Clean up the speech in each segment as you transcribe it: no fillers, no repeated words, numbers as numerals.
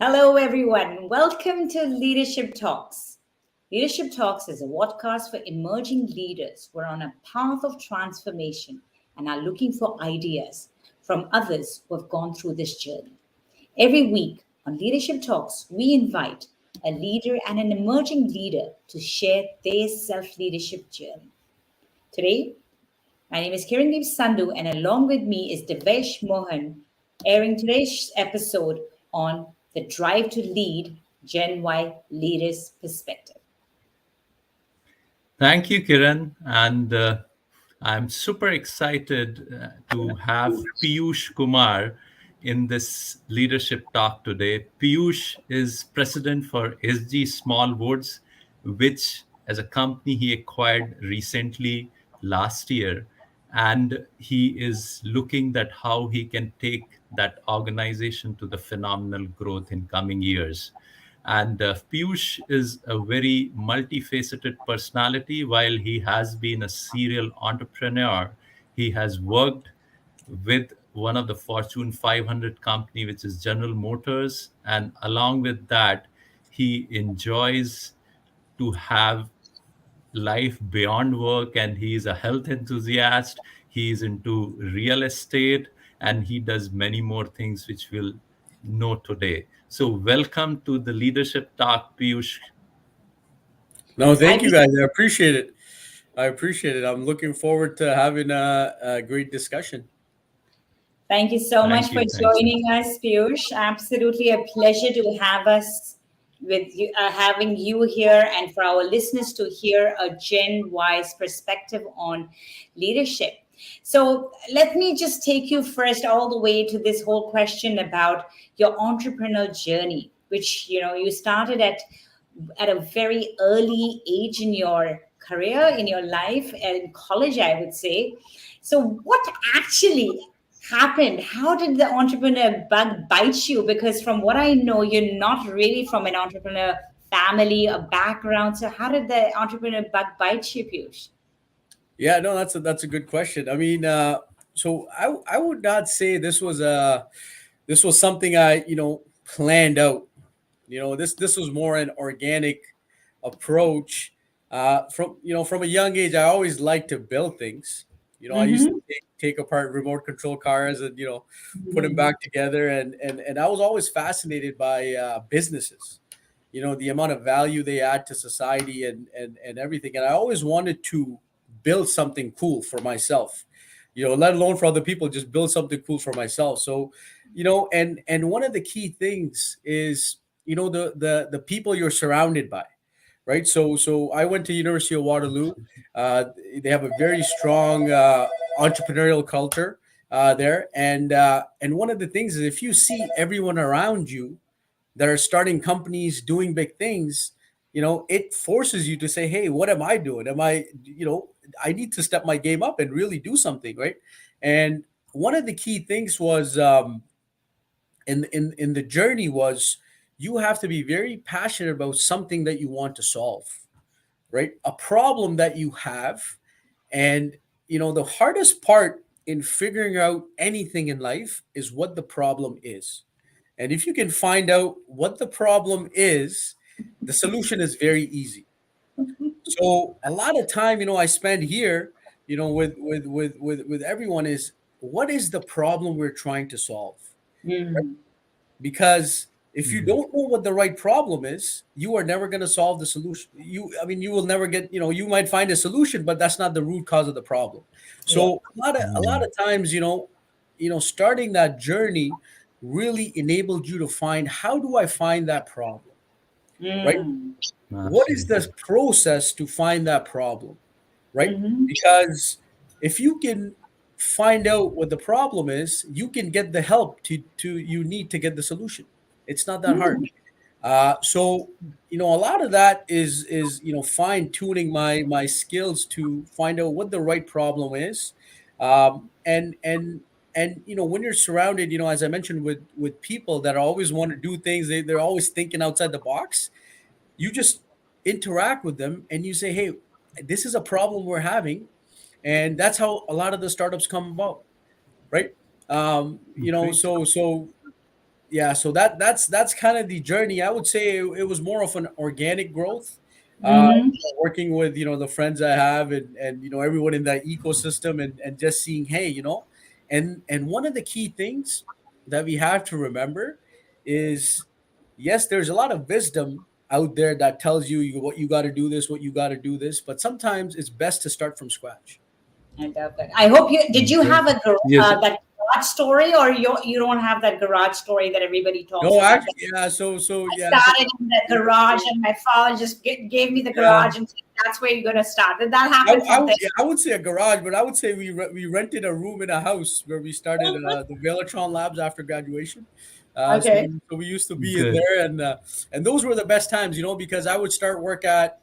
Hello, everyone. Welcome to Leadership Talks. Leadership Talks is a podcast for emerging leaders who are on a path of transformation and are looking for ideas from others who have gone through this journey. Every week on Leadership Talks, we invite a leader and an emerging leader to share their self leadership journey. Today, my name is Kirandeep Sandhu, and along with me is Devesh Mohan, airing today's episode on the drive to lead Gen Y leaders' perspective. Thank you, Kiran. And I'm super excited to have Piyush Kumar in this leadership talk today. Piyush is president for SG Smallwoods, which, as a company, he acquired recently last year. And he is looking at how he can take that organization to the phenomenal growth in coming years. And Piyush is a very multifaceted personality. While he has been a serial entrepreneur, he has worked with one of the Fortune 500 company, which is General Motors. And along with that, he enjoys to have life beyond work, and he is a health enthusiast. He is into real estate, and he does many more things which we'll know today. So welcome to the leadership talk, Piyush. No, I thank you guys. I appreciate it. I appreciate it. I'm looking forward to having a great discussion. Thank you so much for Thank you. joining us, Piyush. Absolutely a pleasure to have us with you, having you here, and for our listeners to hear a Gen Y's perspective on leadership. So let me just take you first all the way to this whole question about your entrepreneurial journey, which you started at a very early age in your career, in your life, in college, I would say. So, what actually happened? How did the entrepreneur bug bite you? Because from what I know, you're not really from an entrepreneur family or background. So, how did the entrepreneur bug bite you, Piyush? Yeah, no, that's a good question. I mean, so I would not say this was something I planned out. This was more an organic approach. From a young age, I always liked to build things. I used to Mm-hmm. take apart remote control cars and put them back together, and I was always fascinated by businesses. The amount of value they add to society and everything, and I always wanted to build something cool for myself. Let alone for other people, just build something cool for myself. So, and one of the key things is the people you're surrounded by, right? So I went to University of Waterloo. Uh, they have a very strong entrepreneurial culture there, and one of the things is if you see everyone around you that are starting companies, doing big things, it forces you to say, hey, what am I doing? I need to step my game up and really do something, right? And one of the key things was in the journey was you have to be very passionate about something that you want to solve, right? A problem that you have. And the hardest part in figuring out anything in life is what the problem is. And if you can find out what the problem is, the solution is very easy. So a lot of time, I spend here, with everyone is what is the problem we're trying to solve? Mm. Because if you Mhm. don't know what the right problem is, you are never going to solve the solution. You will never get, you might find a solution, but that's not the root cause of the problem. Yeah. So a lot of times, starting that journey really enabled you to find, how do I find that problem, right? Mm. What is the Absolutely. process to find that problem, right? Mm-hmm. Because if you can find out what the problem is, you can get the help to you need to get the solution. It's not that hard. So a lot of that is fine tuning my skills to find out what the right problem is, and when you're surrounded, as I mentioned, with people that always want to do things, they're always thinking outside the box. You just interact with them and you say, hey, this is a problem we're having, and that's how a lot of the startups come about, right? Great. So yeah, so that's kind of the journey. I would say it was more of an organic growth. Mm-hmm. Working with the friends I have, and everyone in that ecosystem, and just seeing, hey, and one of the key things that we have to remember is, yes, there's a lot of wisdom out there that tells what you got to do this, what you got to do this, but sometimes it's best to start from scratch. I love that. I hope you did. You Great. have a Yes. that garage story, or you don't have that garage story that everybody talks No, about. actually, yeah. So I yeah, so started in the garage, and my father just gave me the yeah. garage and said, "That's where you're gonna start." Did that happen from there? Yeah, I would say a garage, but I would say we rented a room in a house where we started the Velatron Labs after graduation. Okay. So we used to be in Good. there, and those were the best times, because I would start work at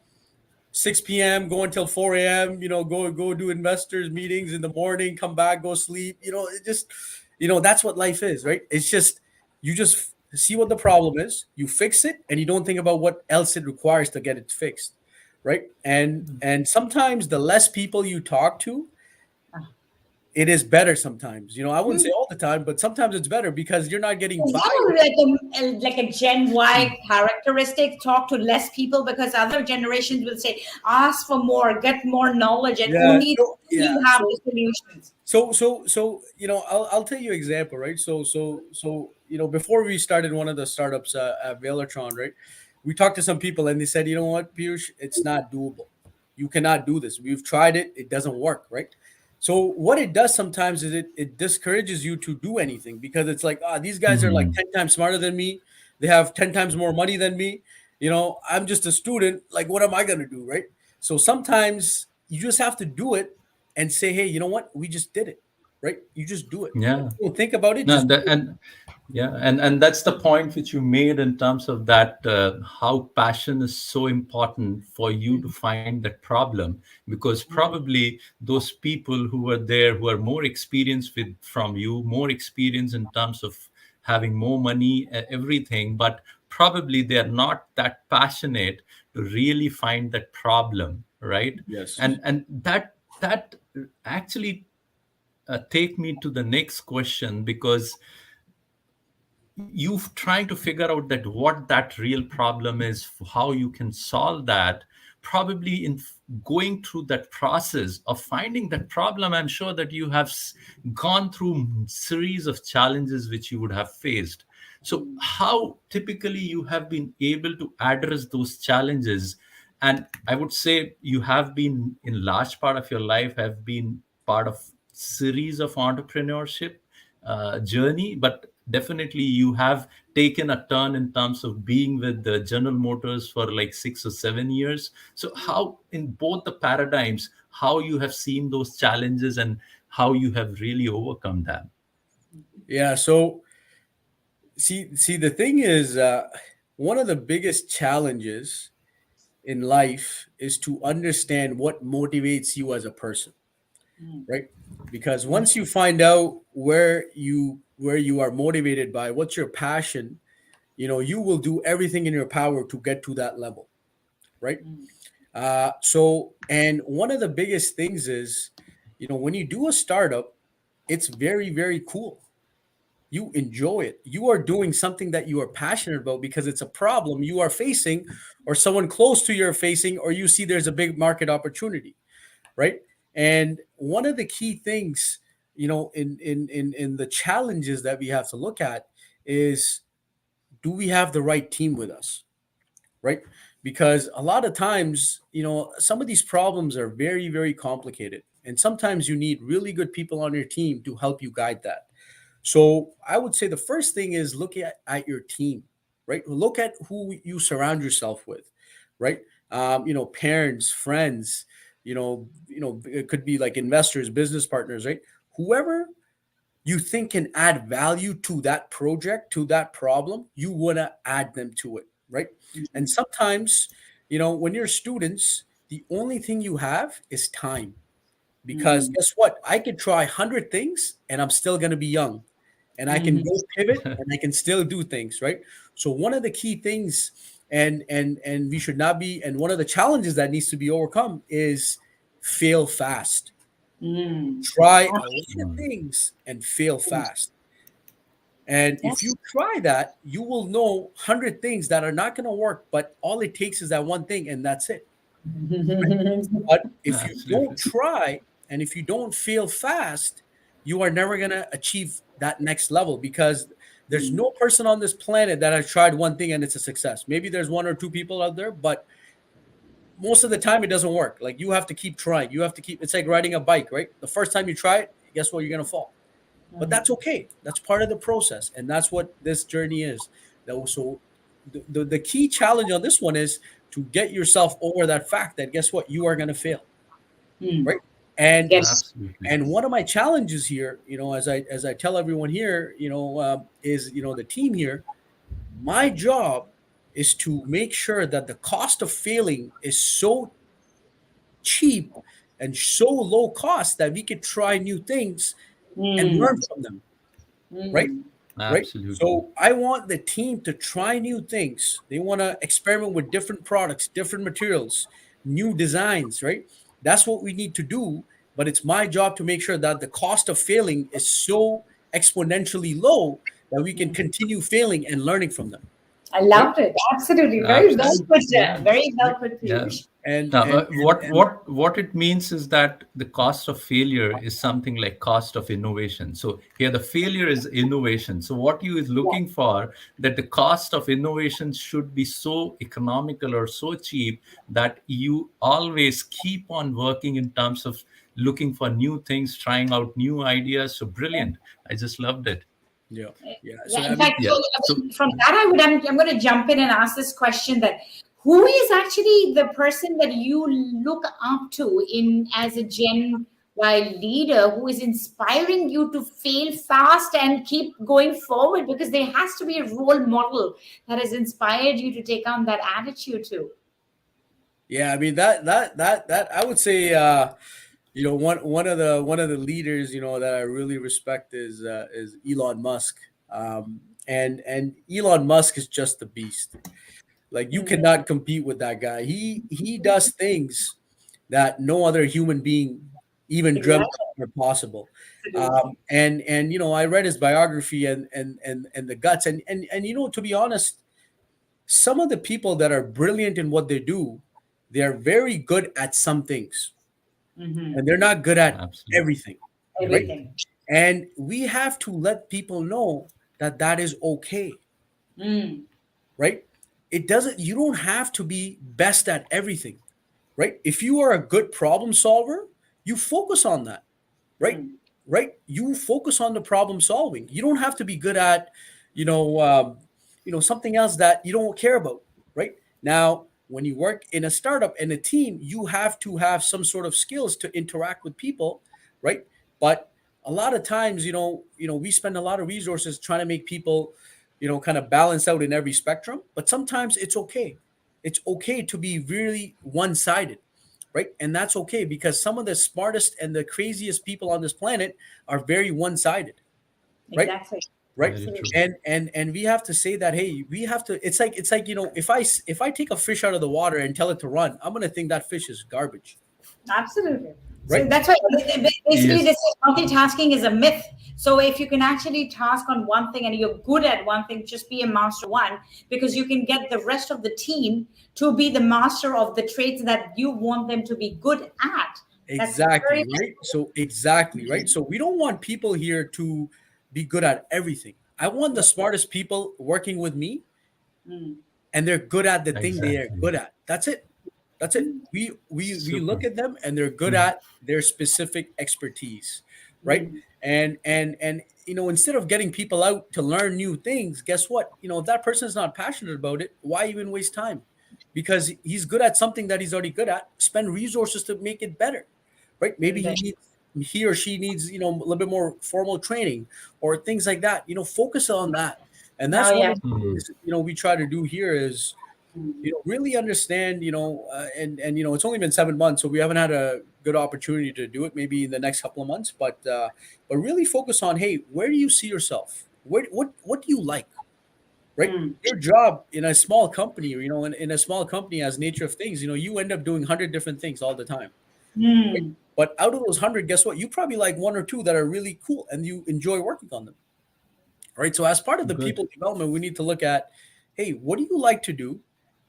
6 p.m., go until 4 a.m. Go do investors meetings in the morning, come back, go sleep. It just, that's what life is, right? It's just you just see what the problem is, you fix it, and you don't think about what else it requires to get it fixed, right? And sometimes the less people you talk to, it is better sometimes. I wouldn't say all the time, but sometimes it's better because you're not getting Is by. that like a Gen Y characteristic? Talk to less people because other generations will say, ask for more, get more knowledge, and Yeah, only no, then yeah. you have the solutions. I'll tell you an example, right? Before we started one of the startups at Velatron, right? We talked to some people and they said, you know what, Piyush, it's not doable. You cannot do this. We've tried it, it doesn't work, right? So what it does sometimes is it discourages you to do anything because it's like, these guys are like Mhm. 10 times smarter than me. They have 10 times more money than me. I'm just a student. Like, what am I gonna do, right? So sometimes you just have to do it and say, hey, you know what? We just did it, right? You just do it. Yeah. Don't think about it. No, Just do it. and that's the point which you made in terms of that how passion is so important for you to find that problem, because probably those people who were there who are more experienced with from you, more experience in terms of having more money, everything, but probably they are not that passionate to really find that problem, right? Yes. And that actually take me to the next question, because you trying to figure out that what that real problem is, how you can solve that, probably in going through that process of finding that problem, I'm sure that you have gone through series of challenges which you would have faced. So how typically you have been able to address those challenges? And I would say you have been in large part of your life have been part of series of entrepreneurship journey, but definitely you have taken a turn in terms of being with the General Motors for like 6 or 7 years. So how in both the paradigms, how you have seen those challenges and how you have really overcome them? Yeah. So see, the thing is, one of the biggest challenges in life is to understand what motivates you as a person, right? Because once you find out where you are motivated by, what's your passion, you will do everything in your power to get to that level, right? And one of the biggest things is, when you do a startup, it's very, very cool. You enjoy it. You are doing something that you are passionate about because it's a problem you are facing, or someone close to you are facing, or you see there's a big market opportunity, right? And one of the key things, in the challenges that we have to look at is, do we have the right team with us, right? Because a lot of times, some of these problems are very, very complicated. And sometimes you need really good people on your team to help you guide that. So I would say the first thing is look at your team, right? Look at who you surround yourself with, right? Parents, friends, it could be like investors, business partners, right? Whoever you think can add value to that project, to that problem, you want to add them to it, right? And sometimes, when you're students, the only thing you have is time. Because Mm. guess what? I could try 100 things and I'm still going to be young. And I can Mhm. go pivot and I can still do things, right? So one of the key things, and we should not be, and one of the challenges that needs to be overcome is fail fast. Mm. Try a lot of Absolutely. Mm. things and fail fast. And if Yes. you try that, you will know 100 things that are not going to work, but all it takes is that one thing, and that's it. But if you don't Absolutely. try and if you don't fail fast, you are never going to achieve that next level, because there's no person on this planet that has tried one thing and it's a success. Maybe there's one or two people out there, but most of the time it doesn't work. Like, you have to keep trying. You have to keep, it's like riding a bike, right? The first time you try it, guess what? You're going to fall. But that's okay. That's part of the process. And that's what this journey is. So the key challenge on this one is to get yourself over that fact that, guess what? You are going to fail, Mm. right? And Yes. Absolutely. and one of my challenges here, as I tell everyone here, is, the team here, my job is to make sure that the cost of failing is so cheap and so low cost that we could try new things and Mm. learn from them, right? Mm. Right. Absolutely. So I want the team to try new things. They want to experiment with different products, different materials, new designs, right? That's what we need to do. But it's my job to make sure that the cost of failing is so exponentially low that we can continue failing and learning from them, I right? loved it. Absolutely. Very well And Absolutely. put. Yeah. Very right? well put, Yeah. Piyush. and Now, and and, what and what what it means is that the cost of failure is something like cost of innovation. So here, the failure is innovation. So what you is Yeah. looking for, that the cost of innovation should be so economical or so cheap that you always keep on working in terms of looking for new things, trying out new ideas. So brilliant! I just loved it. yeah, yeah. So Yeah, I in mean, fact, so Yeah. I So mean, from that, I'm going to jump in and ask this question: that who is actually the person that you look up to in as a Gen Y leader, who is inspiring you to fail fast and keep going forward? Because there has to be a role model that has inspired you to take on that attitude too. yeah. I mean, that I would say, one of the leaders, that I really respect is Elon Musk. And Elon Musk is just a beast. Like, you Mm, cannot compete with that guy. He does things that no other human being even dreamt exactly. were possible. Absolutely. And I read his biography and the guts, and to be honest, some of the people that are brilliant in what they do, they are very good at some things, Hmm. and they're not good at absolutely. everything, right? Agree. Everything. And we have to let people know that that is okay, Mm, right? It doesn't, you don't have to be best at everything, right? If you are a good problem solver, you focus on that, right? mm, Right? You focus on the problem solving. You don't have to be good at, you know, um, something else that you don't care about, right? Now, when you work in a startup and a team, you have to have some sort of skills to interact with people, right? But a lot of times, we spend a lot of resources trying to make people, kind of balance out in every spectrum. But sometimes it's okay. It's okay to be really one-sided, right? And that's okay, because some of the smartest and the craziest people on this planet are very one-sided, right? exactly. Right. Very true. Absolutely. And we have to say that, hey, we have to, it's like, if I take a fish out of the water and tell it to run, I'm going to think that fish is garbage, Absolutely. So right? that's why basically Yes. this multitasking is a myth. So if you can actually task on one thing and you're good at one thing, just be a master one, because you can get the rest of the team to be the master of the traits that you want them to be good at. That's very Exactly, right? So exactly, right? So we don't want people here to be good at everything. I want the smartest people working with me, mm, and they're good at the thing they are Exactly. good at. That's it. That's it. We look Super. at them and they're good Mhm. at their specific expertise, right? mm, And instead of getting people out to learn new things, guess what? If that person is not passionate about it, why even waste time? Because he's good at something that he's already good at. Spend resources to make it better, right? Maybe exactly. he or she needs a little bit more formal training or things like that. Focus on that. And Oh that's one yeah. of the Mhm. things we try to do here is Mm, really understand, and it's only been 7 months, so we haven't had a good opportunity to do it. Maybe in the next couple of months, but really focus on, hey, where do you see yourself? What do you like, right? mm, Your job in a small company, in a small company, as nature of things, you end up doing 100 different things all the time, right? mm, But out of those 100, guess what? You probably like one or two that are really cool and you enjoy working on them, right? So as part of the Good. people development, we need to look at, hey, what do you like to do?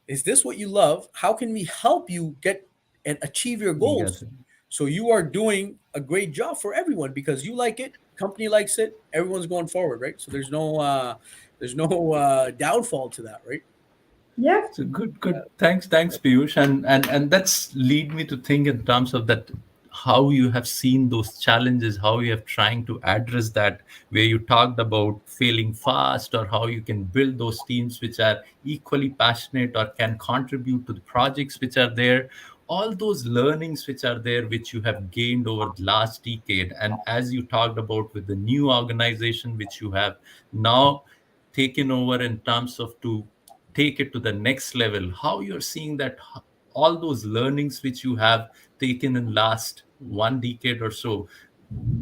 Is this what you love? How can we help you get and achieve your Yes. goals? So you are doing a great job for everyone because you like it, company likes it, everyone's going forward, right? So there's no downfall to that, right? Yeah. So good, good. Thanks, Piyush. And that's lead me to think in terms of that how you have seen those challenges, how you have trying to address that, where you talked about failing fast or how you can build those teams which are equally passionate or can contribute to the projects which are there. All those learnings which are there, which you have gained over the last decade. And as you talked about with the new organization which you have now taken over in terms of to take it to the next level, how you're seeing that all those learnings which you have taken in last one decade or so,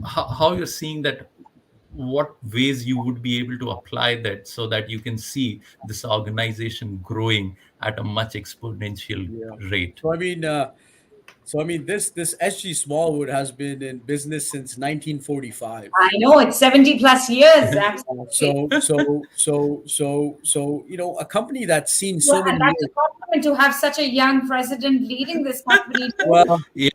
how you're seeing that, what ways you would be able to apply that so that you can see this organization growing at a much exponential Yeah. rate. So I mean, this SG Smallwood has been in business since 1945. I know it's 70 plus years. Absolutely. A company that's seen Well, so and many that's a years. compliment to have such a young president leading this company too. Well, Yeah,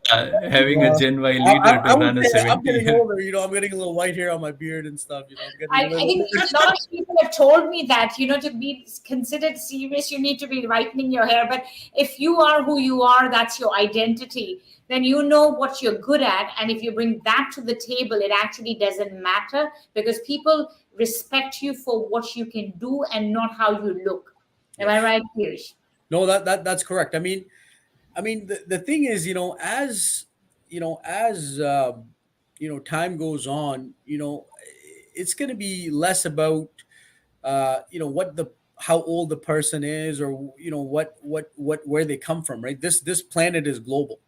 having a well, Gen Y leader I to would run a say I'm 70 getting year. older. I'm getting a little white hair on my beard and stuff. I'm getting a I little. think a lot of people have told me that, to be considered serious, you need to be whitening your hair. But if you are who you are, that's your identity, then you know what you're good at. And if you bring that to the table, it actually doesn't matter because people respect you for what you can do and not how you look. Am I Yes. right, Piyush? No, that's correct. The thing is, time goes on, it's going to be less about what the how old the person is, or what where they come from, right? This planet is global,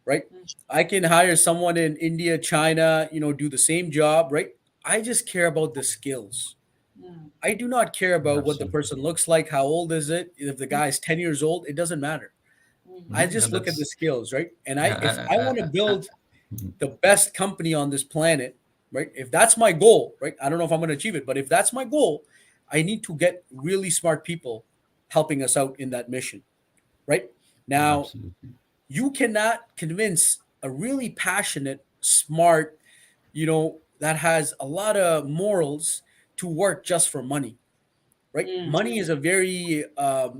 right? I can hire someone in India, China, do the same job, right? I just care about the skills. Mm. I do not care about what the Absolutely. person looks like, how old is it, if the guy is 10 years old, it doesn't matter. I Mhm. just And look at the that's skills, right? And yeah, if I want to build mhm. the best company on this planet, right? If that's my goal, right? I don't know if I'm going to achieve it, but if that's my goal, I need to get really smart people helping us out in that mission, right? Now, Absolutely. you cannot convince a really passionate, smart, that has a lot of morals to work just for money, right? Mm. Money is a very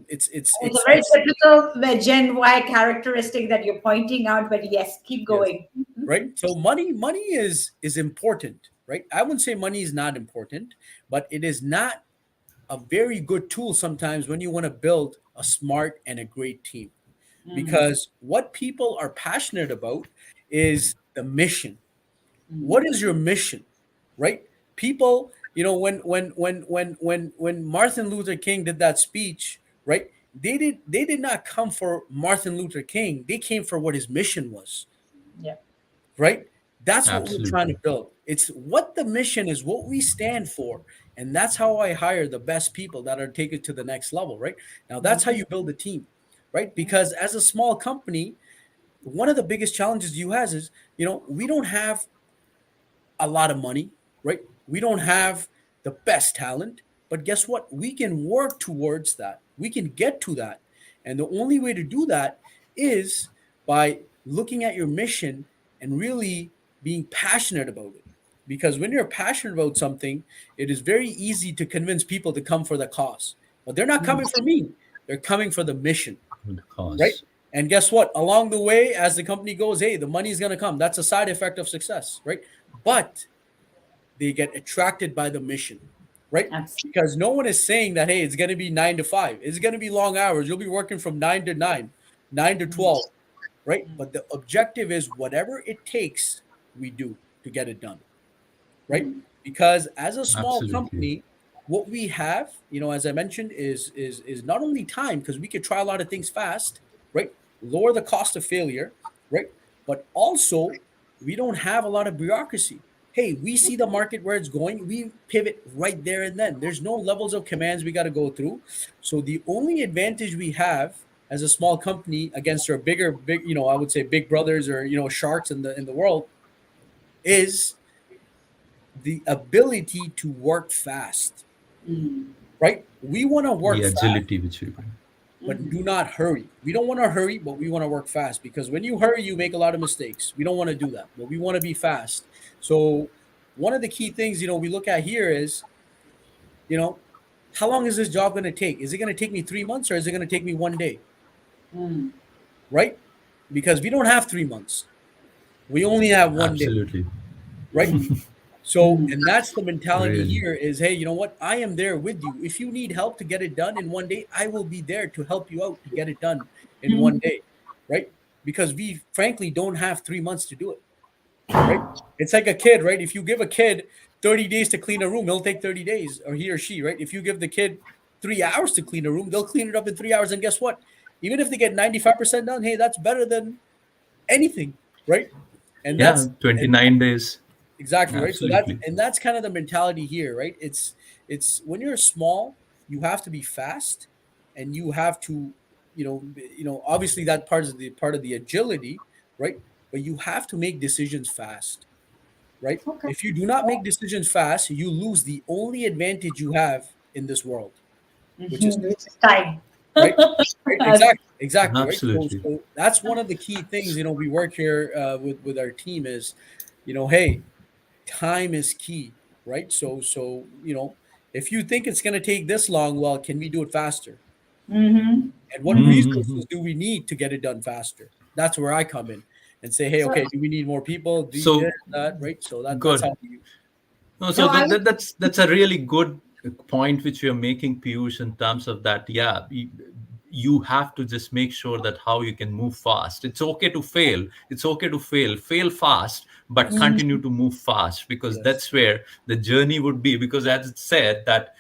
It's a very typical Gen Y characteristic that you're pointing out, but yes, keep yes, going. right. So money is important, right? I wouldn't say money is not important, but it is not a very good tool sometimes when you want to build a smart and a great team, Mm. because what people are passionate about is the mission. Mm. What is your mission, right? People, when Martin Luther King did that speech, right? They did not come for Martin Luther King. They came for what his mission was, Yeah. right? That's what we're trying to Absolutely. build. It's what the mission is, what we stand for. And that's how I hire the best people that are taken to the next level, right? Now, that's how Mhm. you build a team, right? Because as a small company, one of the biggest challenges you has is, we don't have a lot of money, right? We don't have the best talent, but guess what? We can work towards that. We can get to that. And the only way to do that is by looking at your mission and really being passionate about it. Because when you're passionate about something, it is very easy to convince people to come for the cause. But they're not coming for me, they're coming for the mission, Good right? cause. And guess what? Along the way, as the company goes, hey, the money is going to come. That's a side effect of success, right? But they get attracted by the mission, right? Absolutely. Because no one is saying that, hey, it's going to be 9 to 5. It's going to be long hours. You'll be working from 9 to 9, 9 to 12, right? But the objective is whatever it takes, we do to get it done, right? Because as a small Absolutely. company, what we have, as I mentioned, is not only time, because we could try a lot of things fast, right? Lower the cost of failure, right? But also, we don't have a lot of bureaucracy. Hey, we see the market where it's going, we pivot right there and then. There's no levels of commands we got to go through. So the only advantage we have as a small company against our big, I would say big brothers, or sharks in the world, is the ability to work fast, Mm. right? We want to The work fast, agility which we bring. but Mhm. do not hurry. We don't want to hurry, but we want to work fast, because when you hurry, you make a lot of mistakes. We don't want to do that, but we want to be fast. So one of the key things, we look at here is, you know, how long is this job going to take? Is it going to take me 3 months, or is it going to take me one day? Mm. Right? Because we don't have 3 months. We only have one day, Absolutely. right? Mm. So, Mm. and that's the mentality Really. here is, hey, you know what? I am there with you. If you need help to get it done in one day, I will be there to help you out to get it done in one Mhm. day, right? Because we frankly don't have 3 months to do it, right? It's like a kid, right? If you give a kid 30 days to clean a room, he'll take 30 days, or he or she, right? If you give the kid 3 hours to clean a room, they'll clean it up in 3 hours. And guess what? Even if they get 95% done, hey, that's better than anything, right? And Yeah, and 29 days. exactly, right. So Absolutely. that's kind of the mentality here, right? It's when you're small, you have to be fast, and you have to, obviously that part of the agility, right? But you have to make decisions fast, right? Okay. If you do not Oh. make decisions fast, you lose the only advantage you have in this world, which is Mhm. Which is time. right, right, exactly, right. So, Absolutely. so that's one of the key things. We work here with our team is, hey, time is key, right? So if you think it's going to take this long, well, can we do it faster? Mm-hmm. And what Mm. Mm-hmm. resources do we need to get it done faster? That's where I come in and say, hey, So okay, do we need more people? Do you this, So that, right? So that's good. how we. No, no, so I was. that's a really good point which you're making, Piyush, in terms of that. Yeah, you have to just make sure that how you can move fast. It's okay to fail. It's okay to fail fast, but continue Mhm. to move fast, because Yes, that's where the journey would be. Because as it said that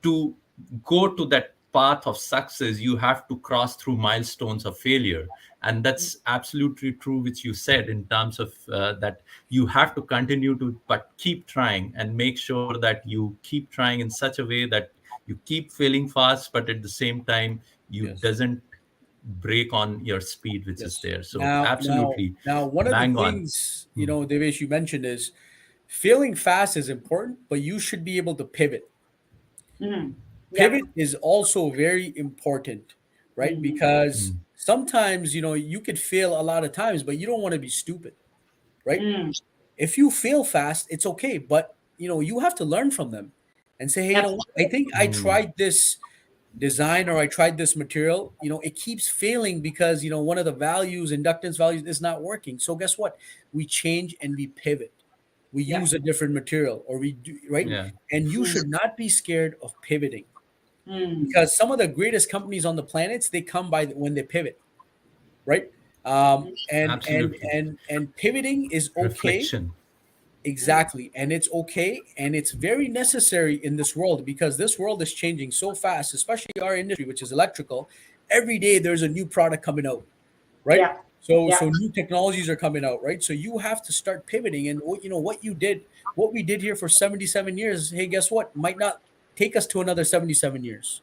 to go to that path of success, you have to cross through milestones of failure. And that's absolutely true which you said in terms of that you have to continue to but keep trying, and make sure that you keep trying in such a way that you keep failing fast, but at the same time you yes, doesn't break on your speed which is yes. there. So Now, absolutely one of the bang on. things, Hmm. Devesh, you mentioned is failing fast is important, but you should be able to pivot. Mm. Yep. Pivot is also very important, right? Mm. Because Hmm. sometimes, you could fail a lot of times, but you don't want to be stupid, right? Mm. If you fail fast, it's okay, but you have to learn from them and say, hey, I Absolutely. think I Hmm. tried this design, or I tried this material, it keeps failing because one of the values, inductance values, is not working. So guess what? We change and we pivot. We Yep. use a different material, or we do, right? Yeah. And you Mm. should not be scared of pivoting, Mm. because some of the greatest companies on the planets, they come by when they pivot, right? Absolutely. And pivoting is okay. Reflection. Mm. Exactly. And it's okay. And it's very necessary in this world, because this world is changing so fast, especially our industry, which is electrical. Every day there's a new product coming out, right? Yep. So Yep. new technologies are coming out, right? So you have to start pivoting. And what we did here for 77 years, hey, guess what? Might not take us to another 77 years,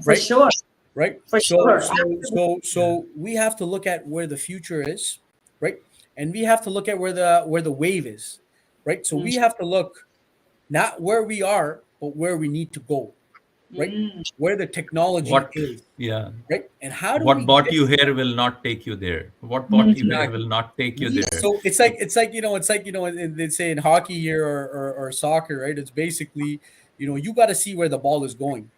For right? sure. Right. For So sure. so Absolutely. so Yeah. so we have to look at where the future is, right? And we have to look at where the wave is, right? So Mm. we have to look not where we are, but where we need to go, right? Mm. Where the technology What? is, Yeah. right? And how do What we brought get you here will not take you there. What brought you here Mhm. will exactly? not take you there. So they say in hockey here, or soccer, right? It's basically, you got to see where the ball is going,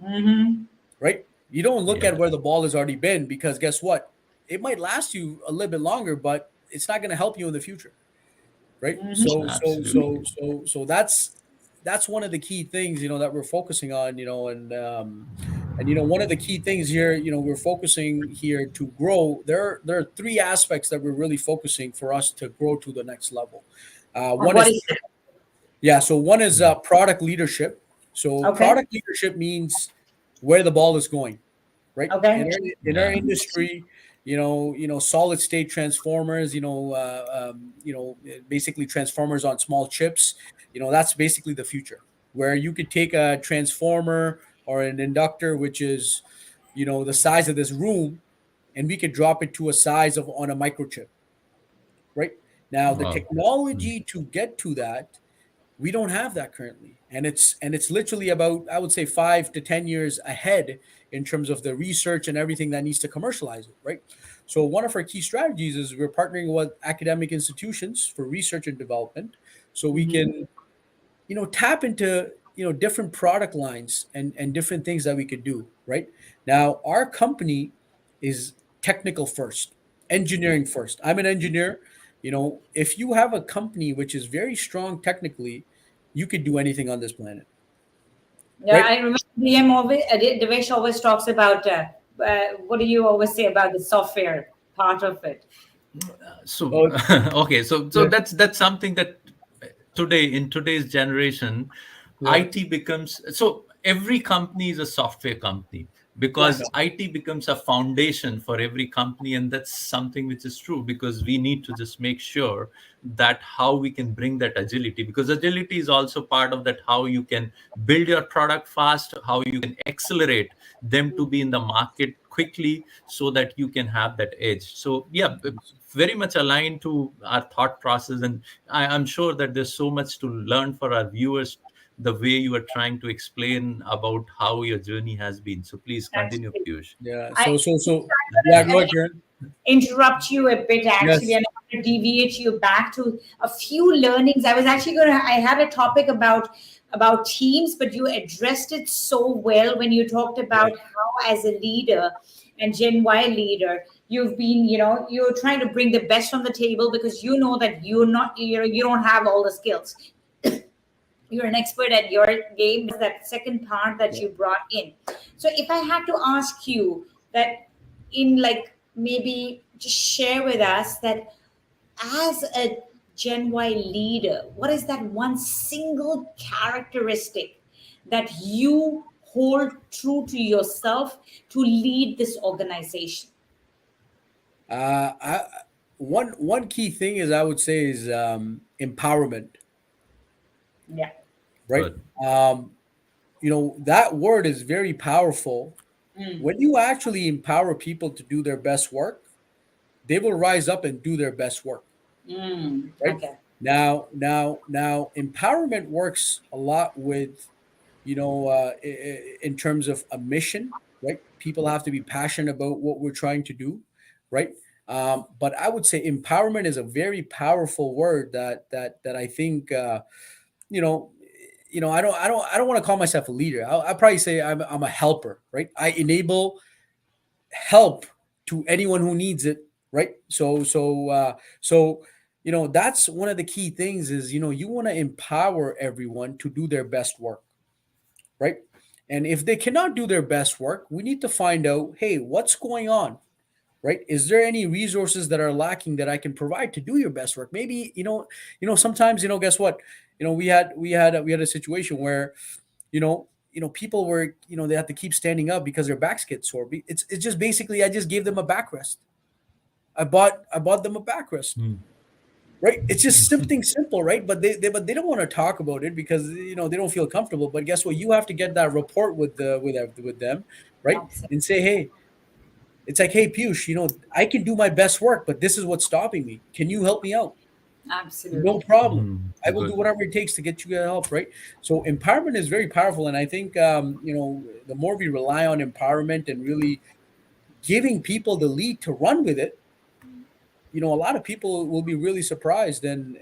Mhm. right? You don't look Yeah. at where the ball has already been, because guess what? It might last you a little bit longer, but it's not going to help you in the future, right? Mhm. Absolutely. So that's one of the key things, that we're focusing on, and one of the key things here, we're focusing here to grow. There are three aspects that we're really focusing for us to grow to the next level. And One what is, is it? yeah, so one is Hmm. product leadership. So Okay. product leadership means where the ball is going, right? Okay. In our Yeah. industry, solid state transformers, basically transformers on small chips. That's basically the future, where you could take a transformer or an inductor, which is, the size of this room, and we could drop it to a size of on a microchip, right? Now, the Wow. Hmm. technology to get to that We don't have that currently, and it's literally about, I would say, 5 to 10 years ahead in terms of the research and everything that needs to commercialize it, right? So one of our key strategies is we're partnering with academic institutions for research and development, so we Mhm. can tap into different product lines and different things that we could do. Right now, our company is technical first, engineering first. I'm an engineer. If you have a company which is very strong technically, you could do anything on this planet, Yeah, right? I remember DM always, Devesh always talks about what do you always say about the software part of it? So So okay, so yeah, that's something that today, in today's generation, yeah, IT becomes, so every company is a software company, Yeah. because IT becomes a foundation for every company. And that's something which is true, because we need to just make sure that how we can bring that agility, because agility is also part of that, how you can build your product fast, how you can accelerate them to be in the market quickly, so that you can have that edge. So yeah, very much aligned to our thought process. And I'm sure that there's so much to learn for our viewers, the way you are trying to explain about how your journey has been. So please continue, Actually, Piyush. yeah. I So yeah, I'm go gonna ahead, Karen. interrupt you a bit actually, Yes. and I'm going to deviate you back to a few learnings. I was actually going to. I had a topic about teams, but you addressed it so well when you talked Yeah. about how, as a leader and Gen Y leader, you've been, you're trying to bring the best on the table because you know that you're not, you don't have all the skills. You're an expert at your game. That second part that Yeah. you brought in. So if I had to ask you that, in like maybe just share with us that, as a Gen Y leader, what is that one single characteristic that you hold true to yourself to lead this organization? I, one key thing is, I would say, is empowerment, Yeah. right? Good. Um, that word is very powerful. Mm, When you actually empower people to do their best work, they will rise up and do their best work, right? okay. Now, empowerment works a lot with, in terms of a mission, right? People have to be passionate about what we're trying to do, right? But I would say empowerment is a very powerful word that I think, you know, I don't want to call myself a leader. I'll probably say I'm a helper, right? I enable help to anyone who needs it, right? So that's one of the key things is, you want to empower everyone to do their best work, right? And if they cannot do their best work, we need to find out, hey, what's going on, right? Is there any resources that are lacking that I can provide to do your best work? Maybe, sometimes, guess what? We had a situation where, people were, they had to keep standing up because their backs get sore. It's just basically, I just gave them a backrest. I bought them a backrest, Hmm. right? It's just something simple, right? But they don't want to talk about it because, they don't feel comfortable. But guess what? You have to get that report with them, right? Absolutely. And say, hey, it's like, hey, Piyush, I can do my best work, but this is what's stopping me. Can you help me out? No Absolutely. problem. Hmm. I will do Good. whatever it takes to get you help, right? So empowerment is very powerful, and I think, the more we rely on empowerment and really giving people the lead to run with it, a lot of people will be really surprised, and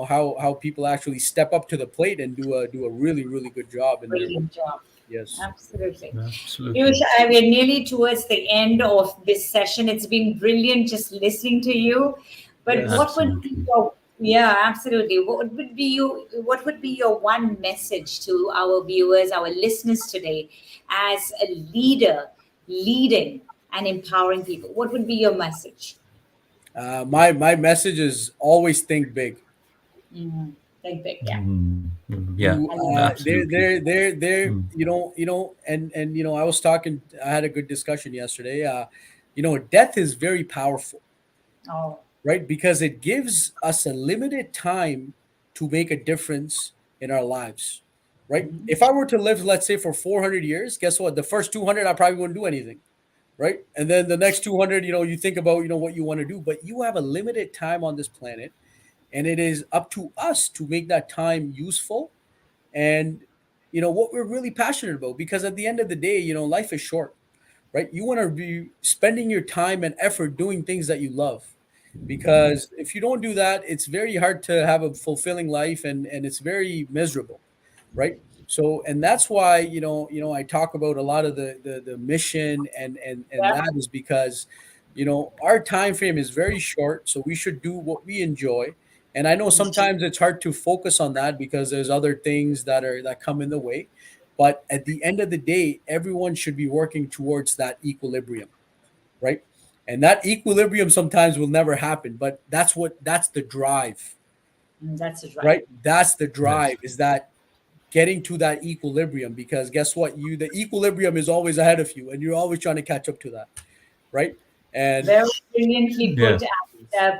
how people actually step up to the plate and do a really really good job in their work. Brilliant job. Yes. Absolutely. Absolutely. Piyush, we're nearly towards the end of this session. It's been brilliant just listening to you. But Yes. what would be Absolutely. your, yeah, absolutely. What would be your one message to our viewers, our listeners today, as a leader, leading and empowering people? What would be your message? My message is always think big. Mm-hmm. Think big, yeah. Yeah, You I love absolutely. there Hmm. and I was talking, I had a good discussion yesterday. Death is very powerful, it. Oh, right? Because it gives us a limited time to make a difference in our lives, right? mhm. If I were to live, let's say, for 400 years, guess what? The first 200, I probably wouldn't do anything, right? And then the next 200, you think about, what you want to do, but you have a limited time on this planet. and it is up to us to make that time useful and what we're really passionate about, because at the end of the day, life is short, right? You want to be spending your time and effort doing things that you love, because if you don't do that, it's very hard to have a fulfilling life, and it's very miserable, right? So, and that's why I talk about a lot of the mission, and Yeah. that is because our time frame is very short, so we should do what we enjoy. And I know sometimes it's hard to focus on that because there's other things that come in the way, but at the end of the day, everyone should be working towards that equilibrium, right? And that equilibrium sometimes will never happen, but that's the drive, That's it, right. right? That's the Yes. drive, is that getting to that equilibrium, because guess what? The equilibrium is always ahead of you, and you're always trying to catch up to that, right? And Very brilliantly put, Yeah.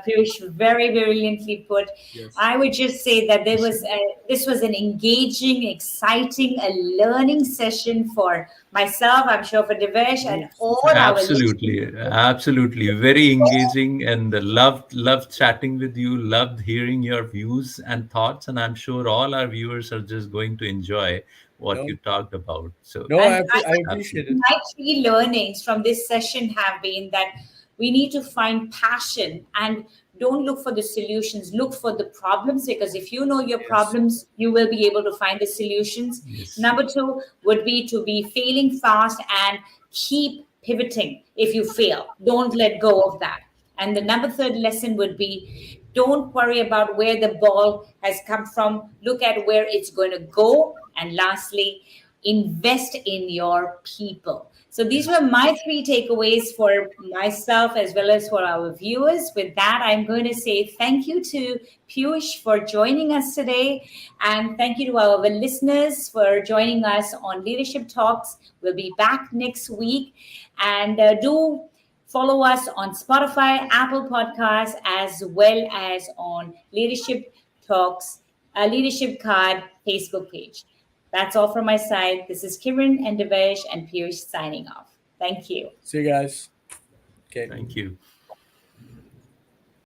Piyush. Very brilliantly put. yes, I would just say that this was an engaging, exciting, a learning session for myself. I'm sure for Devesh and yes, all our listeners. Absolutely, absolutely. Very engaging, and loved chatting with you. Loved hearing your views and thoughts, and I'm sure all our viewers are just going to enjoy what no, you talked about. So, no, And I I appreciate absolutely, it. my three learnings from this session have been that we need to find passion and don't look for the solutions, look for the problems, because if you know your Yes, problems, you will be able to find the solutions. yes, Number two would be to be failing fast and keep pivoting. If you fail, don't let go of that. And the number third lesson would be don't worry about where the ball has come from, look at where it's going to go. And lastly, invest in your people. So these were yes. my three takeaways for myself as well as for our viewers. With that, I'm going to say thank you to Piyush for joining us today. And thank you to our listeners for joining us on Leadership Talks. We'll be back next week. And do follow us on Spotify, Apple Podcasts, as well as on Leadership Talks, Leadership Card Facebook page. That's all from my side. This is Kiran and Devesh and Piyush signing off. Thank you. See you guys. Okay. thank you.